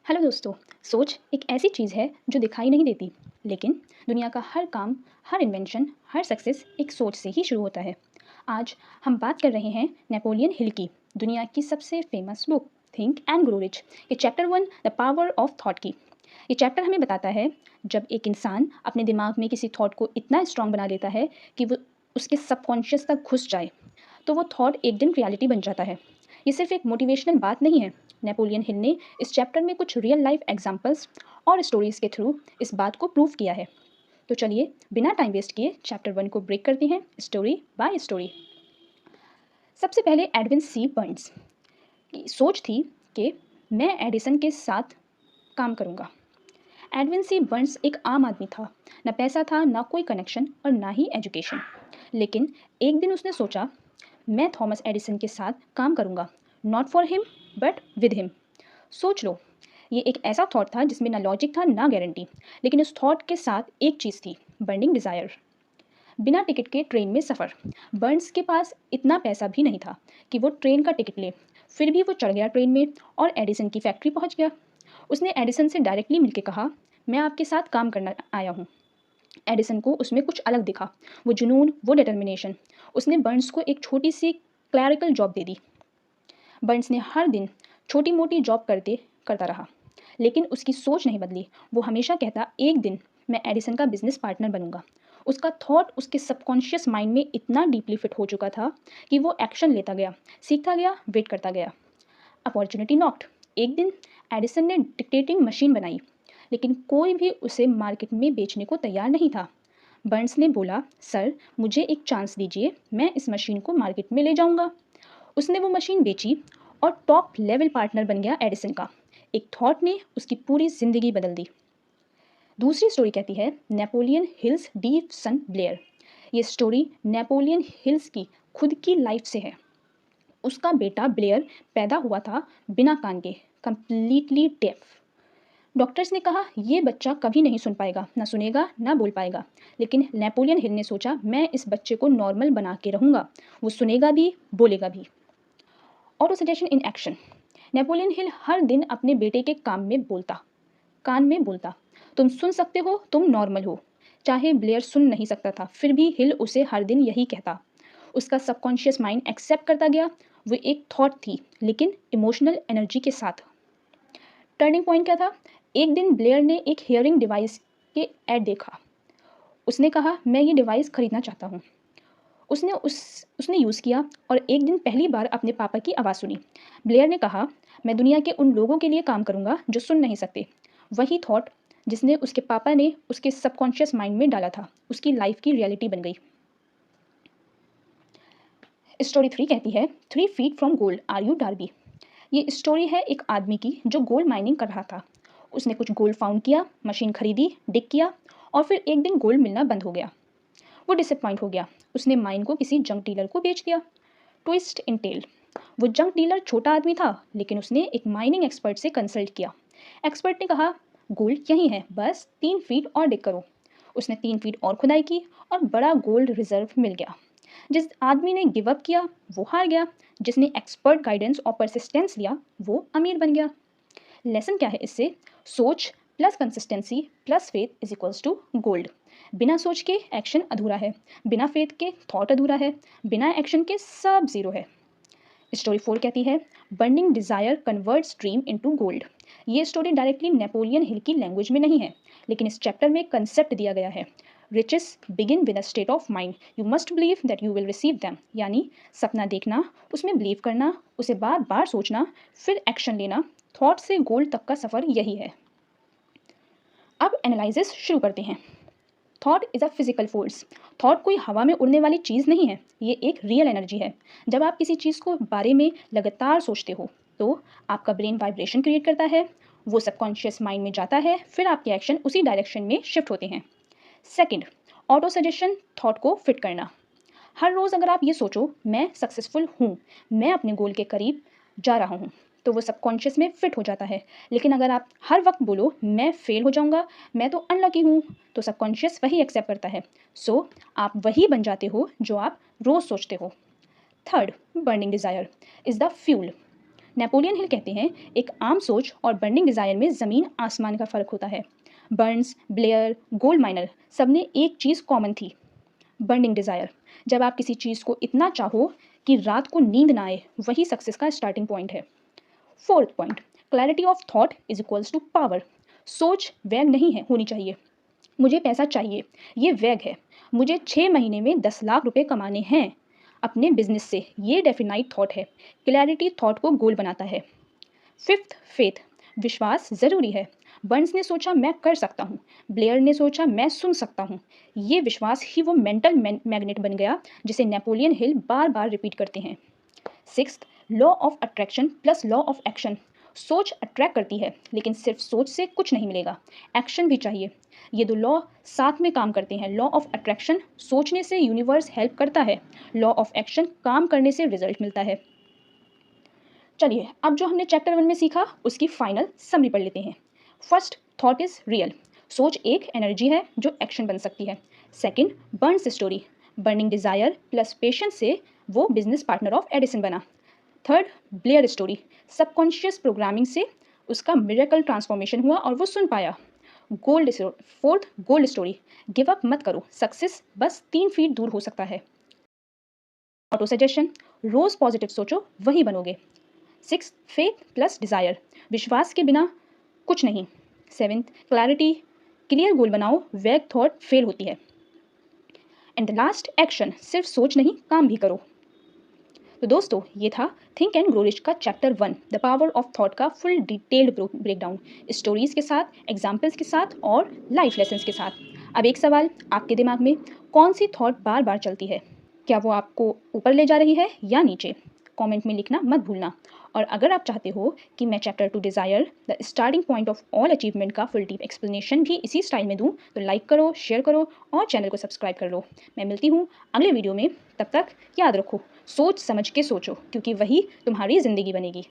Hello दोस्तों। सोच एक ऐसी चीज़ है जो दिखाई नहीं देती, लेकिन दुनिया का हर काम, हर इन्वेंशन, हर सक्सेस एक सोच से ही शुरू होता है। आज हम बात कर रहे हैं नेपोलियन हिल की, दुनिया की सबसे famous book think and grow rich के chapter 1 the power of thought की। ये चैप्टर हमें बताता है जब एक इंसान अपने दिमाग में किसी थॉट को इतना स्ट्रांग बना लेता है कि वो उसके सबकॉन्शियस तक घुस जाए, तो वो थॉट एक दिन रियलिटी बन जाता है। ये सिर्फ एक मोटिवेशनल बात नहीं है। नेपोलियन हिल ने इस चैप्टर में कुछ रियल लाइफ एग्जांपल्स और स्टोरीज के थ्रू इस बात को प्रूव किया है। तो चलिए बिना टाइम वेस्ट किए चैप्टर 1 को ब्रेक करते हैं स्टोरी बाय स्टोरी। सबसे पहले एडविन सी बर्न्स की सोच थी कि मैं एडिसन के साथ काम करूंगा। एडविन सी बर्न्स एक आम आदमी था, ना पैसा था, ना कोई कनेक्शन और ना ही एजुकेशन। लेकिन एक दिन उसने सोचा, मैं थॉमस एडिसन के साथ काम करूंगा, not for him but with him. सोच लो, ये एक ऐसा थॉट था जिसमें ना लॉजिक था ना गारंटी, लेकिन उस थॉट के साथ एक चीज़ थी, बर्निंग डिज़ायर। बिना टिकट के ट्रेन में सफ़र। बर्न्स के पास इतना पैसा भी नहीं था कि वो ट्रेन का टिकट ले, फिर भी वो चढ़ गया ट्रेन में और एडिसन की फैक्ट्री पहुंच गया। उसने एडिसन से डायरेक्टली मिलकर कहा, मैं आपके साथ काम करना आया हूँ। एडिसन को उसमें कुछ अलग दिखा, वो जुनून, वो डिटर्मिनेशन। उसने बर्न्स को एक छोटी सी क्लैरिकल जॉब दे दी। बर्न्स ने हर दिन छोटी मोटी जॉब करता रहा, लेकिन उसकी सोच नहीं बदली। वो हमेशा कहता, एक दिन मैं एडिसन का बिजनेस पार्टनर बनूंगा। उसका थॉट उसके सबकॉन्शियस माइंड में इतना डीपली फिट हो चुका था कि वो एक्शन लेता गया, सीखता गया, वेट करता गया। Opportunity knocked. एक दिन एडिसन ने डिक्टेटिंग मशीन बनाई, लेकिन कोई भी उसे मार्केट में बेचने को तैयार नहीं था। बर्न्स ने बोला, सर मुझे एक चांस दीजिए, मैं इस मशीन को मार्केट में ले जाऊंगा। उसने वो मशीन बेची और टॉप लेवल पार्टनर बन गया एडिसन का। एक थॉट ने उसकी पूरी जिंदगी बदल दी। दूसरी स्टोरी कहती है नेपोलियन हिल्स डी सन ब्लेयर। ये स्टोरी नेपोलियन हिल्स की खुद की लाइफ से है। उसका बेटा ब्लेयर पैदा हुआ था बिना कान के, कंप्लीटली डेफ। डॉक्टर्स ने कहा ये बच्चा कभी नहीं सुन पाएगा, ना सुनेगा ना बोल पाएगा। लेकिन नेपोलियन हिल ने सोचा, मैं इस बच्चे को नॉर्मल बना के रहूँगा, वो सुनेगा भी, बोलेगा भी। Autosuggestion in action. Napoleon Hill हर दिन अपने बेटे के कान में बोलता, तुम सुन सकते हो, तुम नॉर्मल हो। चाहे ब्लेयर सुन नहीं सकता था, फिर भी हिल उसे हर दिन यही कहता। उसका सबकॉन्शियस माइंड एक्सेप्ट करता गया। वो एक थॉट थी, लेकिन इमोशनल एनर्जी के साथ। टर्निंग पॉइंट क्या था? एक दिन ब्लेयर ने एक हियरिंग डिवाइस के ऐड देखा। उसने कहा, मैं ये डिवाइस खरीदना चाहता हूँ। उसने यूज़ किया और एक दिन पहली बार अपने पापा की आवाज़ सुनी। ब्लेयर ने कहा, मैं दुनिया के उन लोगों के लिए काम करूँगा जो सुन नहीं सकते। वही थॉट जिसने उसके पापा ने उसके सबकॉन्शियस माइंड में डाला था, उसकी लाइफ की रियलिटी बन गई। स्टोरी 3 कहती है 3 feet from gold R U Darby. ये स्टोरी है एक आदमी की जो गोल्ड माइनिंग कर रहा था। उसने कुछ गोल्ड फाउंड किया, मशीन खरीदी, डिग किया और फिर एक दिन गोल्ड मिलना बंद हो गया। वो डिसअपॉइंट हो गया। उसने माइन को किसी जंक डीलर को बेच दिया। Twist in tell. वो जंक डीलर छोटा आदमी था, लेकिन उसने एक माइनिंग एक्सपर्ट से कंसल्ट किया। एक्सपर्ट ने कहा, गोल्ड यहीं है, बस 3 फीट और डिग करो। उसने 3 फीट और खुदाई की और बड़ा गोल्ड रिजर्व मिल गया। जिस आदमी ने गिव अप किया वो हार गया। जिसने एक्सपर्ट गाइडेंस और परसिस्टेंस लिया वो अमीर बन गया। लेसन क्या है इससे? सोच plus consistency plus faith is equals to gold. बिना सोच के एक्शन अधूरा है, बिना फेथ के थॉट अधूरा है, बिना एक्शन के सब जीरो है। स्टोरी 4 कहती है burning desire converts dream into gold. ये स्टोरी डायरेक्टली नेपोलियन हिल की लैंग्वेज में नहीं है, लेकिन इस चैप्टर में कंसेप्ट दिया गया है। Riches begin with a state of mind, you must believe that you will receive them. यानी सपना देखना, उसमें बिलीव करना, उसे बार बार सोचना, फिर एक्शन लेना। थॉट से गोल्ड तक का सफ़र यही है। अब एनालिसिस शुरू करते हैं। Thought is a physical force. Thought कोई हवा में उड़ने वाली चीज़ नहीं है, ये एक रियल एनर्जी है। जब आप किसी चीज़ को बारे में लगातार सोचते हो तो आपका ब्रेन वाइब्रेशन क्रिएट करता है, वो सबकॉन्शियस माइंड में जाता है, फिर आपके एक्शन उसी डायरेक्शन में शिफ्ट होते हैं। सेकंड, ऑटो सजेशन थॉट को फिट करना। हर रोज़ अगर आप ये सोचो, मैं सक्सेसफुल हूँ, मैं अपने गोल के करीब जा रहा हूँ, तो वो सबकॉन्शियस में फिट हो जाता है। लेकिन अगर आप हर वक्त बोलो, मैं फेल हो जाऊँगा, मैं तो अनलकी हूँ, तो सबकॉन्शियस वही एक्सेप्ट करता है। सो आप वही बन जाते हो जो आप रोज़ सोचते हो। Third, burning desire is the fuel. Napoleon Hill कहते हैं, एक आम सोच और बर्निंग डिज़ायर में ज़मीन आसमान का फ़र्क होता है। बर्न्स, ब्लेयर, गोल्ड माइनर, सब ने एक चीज़ कॉमन थी, बर्निंग डिज़ायर। जब आप किसी चीज़ को इतना चाहो कि रात को नींद ना आए, वही सक्सेस का स्टार्टिंग पॉइंट है। Fourth point, clarity of thought is equals to power. सोच वैग नहीं है होनी चाहिए। मुझे पैसा चाहिए, ये वैग है। मुझे 6 महीने में 10 लाख रुपए कमाने हैं अपने बिजनेस से, ये डेफिनाइट थॉट है। क्लैरिटी थॉट को गोल बनाता है। फिफ्थ, फेथ, विश्वास ज़रूरी है। बर्न्स ने सोचा मैं कर सकता हूँ, ब्लेयर ने सोचा मैं सुन सकता हूँ। ये विश्वास ही वो मेंटल मैग्नेट बन गया जिसे नेपोलियन हिल बार बार रिपीट करते हैं। Sixth, law of attraction plus law of action. सोच अट्रैक्ट करती है, लेकिन सिर्फ सोच से कुछ नहीं मिलेगा, एक्शन भी चाहिए। ये दो लॉ साथ में काम करते हैं। लॉ ऑफ अट्रैक्शन, सोचने से यूनिवर्स हेल्प करता है। लॉ ऑफ एक्शन, काम करने से रिजल्ट मिलता है। चलिए, अब जो हमने चैप्टर 1 में सीखा उसकी फाइनल समरी पढ़ लेते हैं। First, thought is real. सोच एक एनर्जी है जो एक्शन बन सकती है। Second, Burns story, burning desire plus patience से वो बिजनेस पार्टनर ऑफ एडिसन बना। Third, Blair story, subconscious programming से उसका मिरेकल ट्रांसफॉर्मेशन हुआ और वो सुन पाया। Gold story, fourth, gold story, give up मत करो, सक्सेस बस 3 फीट दूर हो सकता है। ऑटो सजेशन, रोज पॉजिटिव सोचो वही बनोगे। सिक्स, फेथ प्लस डिज़ायर, विश्वास के बिना कुछ नहीं। सेवेंथ, क्लैरिटी, क्लियर गोल बनाओ, वैग थॉट फेल होती है। एंड द लास्ट, एक्शन, सिर्फ सोच नहीं काम भी करो। तो दोस्तों, ये था थिंक एंड ग्रो रिच का chapter 1, the power of thought का फुल डिटेल्ड ब्रेकडाउन, स्टोरीज के साथ, एग्जाम्पल्स के साथ और लाइफ लेसन्स के साथ। अब एक सवाल, आपके दिमाग में कौन सी थॉट बार बार चलती है? क्या वो आपको ऊपर ले जा रही है या नीचे? कमेंट में लिखना मत भूलना। और अगर आप चाहते हो कि मैं chapter 2 desire the starting point of all achievement का फुल डीप एक्सप्लेनेशन भी इसी स्टाइल में दूं, तो लाइक करो, शेयर करो और चैनल को सब्सक्राइब कर लो। मैं मिलती हूँ अगले वीडियो में, तब तक याद रखो, सोच समझ के सोचो, क्योंकि वही तुम्हारी ज़िंदगी बनेगी।